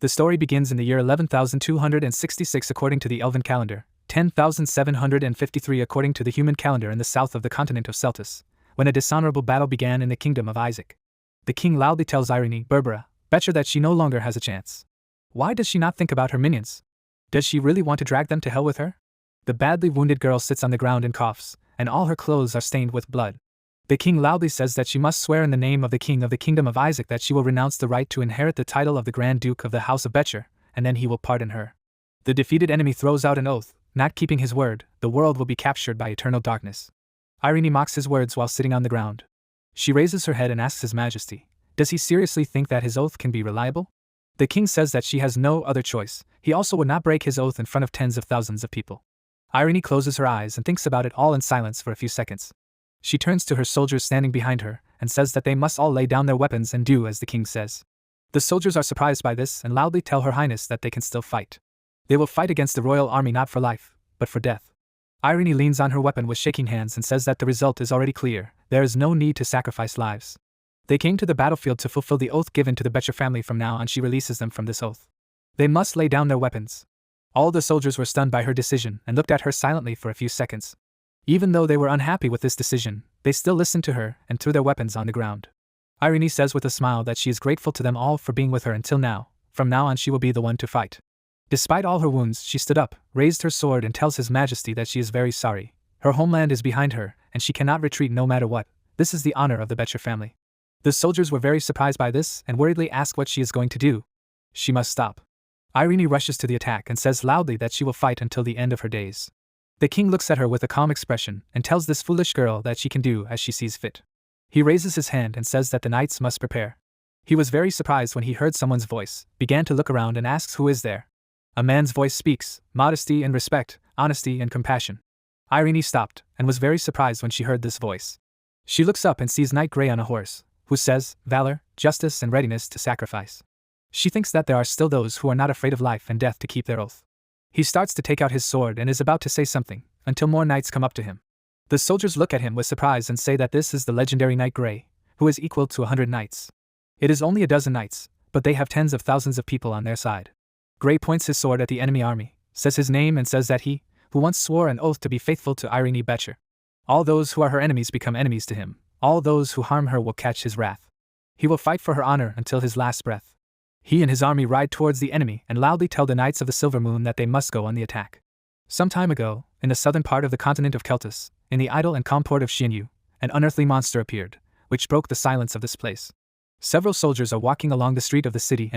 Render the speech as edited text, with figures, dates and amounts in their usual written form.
The story begins in the year 11,266 according to the Elven calendar, 10,753 according to the human calendar in the south of the continent of Celtis, when a dishonorable battle began in the kingdom of Isaac. The king loudly tells Irene, Berbera, Betcher, that she no longer has a chance. Why does she not think about her minions? Does she really want to drag them to hell with her? The badly wounded girl sits on the ground and coughs, and all her clothes are stained with blood. The king loudly says that she must swear in the name of the king of the kingdom of Isaac that she will renounce the right to inherit the title of the Grand Duke of the House of Betcher, and then he will pardon her. The defeated enemy throws out an oath, not keeping his word, the world will be captured by eternal darkness. Irene mocks his words while sitting on the ground. She raises her head and asks His Majesty, does he seriously think that his oath can be reliable? The king says that she has no other choice, he also would not break his oath in front of tens of thousands of people. Irene closes her eyes and thinks about it all in silence for a few seconds. She turns to her soldiers standing behind her, and says that they must all lay down their weapons and do as the king says. The soldiers are surprised by this and loudly tell Her Highness that they can still fight. They will fight against the royal army not for life, but for death. Irene leans on her weapon with shaking hands and says that the result is already clear, there is no need to sacrifice lives. They came to the battlefield to fulfill the oath given to the Betcher family. From now on she releases them from this oath. They must lay down their weapons. All the soldiers were stunned by her decision and looked at her silently for a few seconds. Even though they were unhappy with this decision, they still listened to her and threw their weapons on the ground. Irene says with a smile that she is grateful to them all for being with her until now. From now on she will be the one to fight. Despite all her wounds, she stood up, raised her sword and tells His Majesty that she is very sorry. Her homeland is behind her, and she cannot retreat no matter what. This is the honor of the Betcher family. The soldiers were very surprised by this and worriedly ask what she is going to do. She must stop. Irene rushes to the attack and says loudly that she will fight until the end of her days. The king looks at her with a calm expression and tells this foolish girl that she can do as she sees fit. He raises his hand and says that the knights must prepare. He was very surprised when he heard someone's voice, began to look around and asks who is there. A man's voice speaks, modesty and respect, honesty and compassion. Irene stopped and was very surprised when she heard this voice. She looks up and sees Knight Grey on a horse, who says, valor, justice and readiness to sacrifice. She thinks that there are still those who are not afraid of life and death to keep their oath. He starts to take out his sword and is about to say something, until more knights come up to him. The soldiers look at him with surprise and say that this is the legendary Knight Grey, who is equal to 100 knights. It is only a dozen knights, but they have tens of thousands of people on their side. Grey points his sword at the enemy army, says his name and says that he, who once swore an oath to be faithful to Irene Betcher. All those who are her enemies become enemies to him, all those who harm her will catch his wrath. He will fight for her honor until his last breath. He and his army ride towards the enemy and loudly tell the Knights of the Silver Moon that they must go on the attack. Some time ago, in the southern part of the continent of Celtis, in the idle and calm port of Xianyu, an unearthly monster appeared, which broke the silence of this place. Several soldiers are walking along the street of the city and